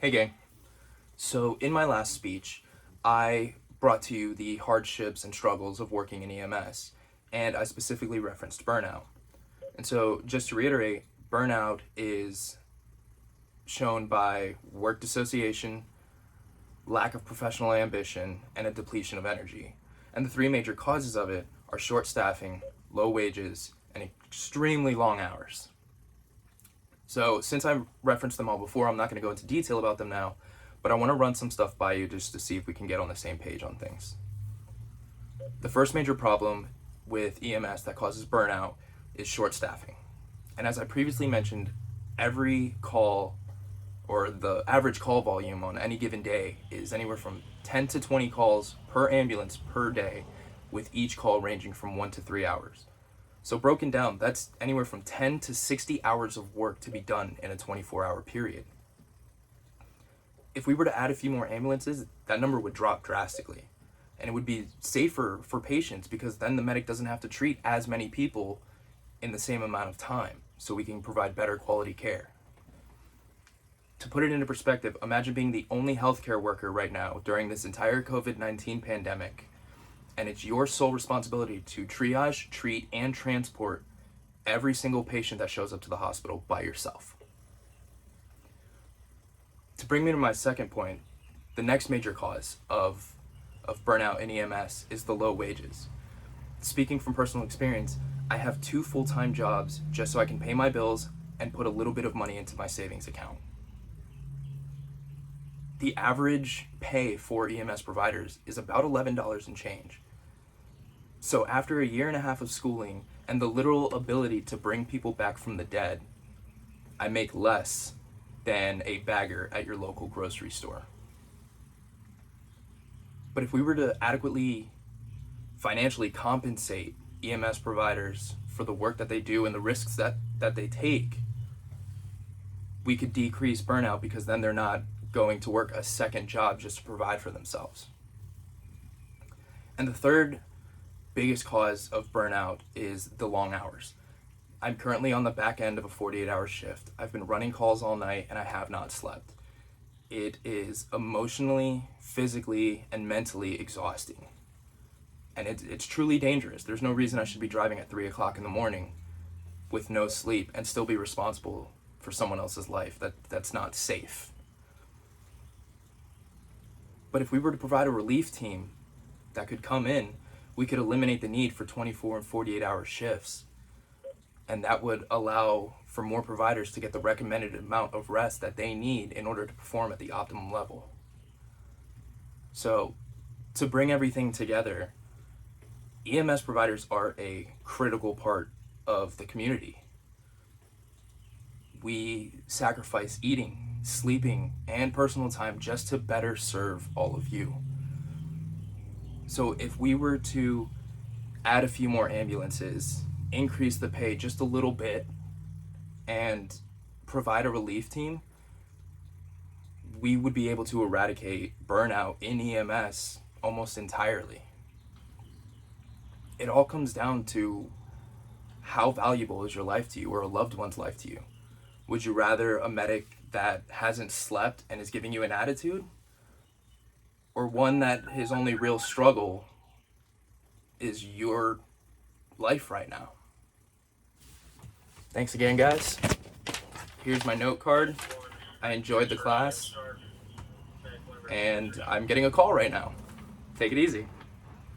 Hey gang. So in my last speech, I brought to you the hardships and struggles of working in EMS, and I specifically referenced burnout. And so just to reiterate, burnout is shown by work dissociation, lack of professional ambition, and a depletion of energy. And the three major causes of it are short staffing, low wages, and extremely long hours. So since I referenced them all before, I'm not going to go into detail about them now, but I want to run some stuff by you just to see if we can get on the same page on things. The first major problem with EMS that causes burnout is short staffing. And as I previously mentioned, every call or the average call volume on any given day is anywhere from 10 to 20 calls per ambulance per day, with each call ranging from 1 to 3 hours. So broken down, that's anywhere from 10 to 60 hours of work to be done in a 24-hour period. If we were to add a few more ambulances, that number would drop drastically. And it would be safer for patients because then the medic doesn't have to treat as many people in the same amount of time, so we can provide better quality care. To put it into perspective, imagine being the only healthcare worker right now during this entire COVID-19 pandemic, and it's your sole responsibility to triage, treat, and transport every single patient that shows up to the hospital by yourself. To bring me to my second point, the next major cause of burnout in EMS is the low wages. Speaking from personal experience, I have 2 full-time jobs just so I can pay my bills and put a little bit of money into my savings account. The average pay for EMS providers is about $11 and change. So after a year and a half of schooling and the literal ability to bring people back from the dead, I make less than a bagger at your local grocery store. But if we were to adequately financially compensate EMS providers for the work that they do and the risks that they take, we could decrease burnout because then they're not going to work a second job just to provide for themselves. And the third biggest cause of burnout is the long hours. I'm currently on the back end of a 48-hour shift. I've been running calls all night and I have not slept. It is emotionally, physically, and mentally exhausting. And it's truly dangerous. There's no reason I should be driving at 3 o'clock in the morning with no sleep and still be responsible for someone else's life. That's not safe. But if we were to provide a relief team that could come in, we could eliminate the need for 24 and 48-hour shifts. And that would allow for more providers to get the recommended amount of rest that they need in order to perform at the optimum level. So, to bring everything together, EMS providers are a critical part of the community. We sacrifice eating, sleeping, and personal time just to better serve all of you. So if we were to add a few more ambulances, increase the pay just a little bit, and provide a relief team, we would be able to eradicate burnout in EMS almost entirely. It all comes down to how valuable is your life to you or a loved one's life to you. Would you rather a medic that hasn't slept and is giving you an attitude, or one that his only real struggle is your life right now? Thanks again, guys. Here's my note card. I enjoyed the class, and I'm getting a call right now. Take it easy.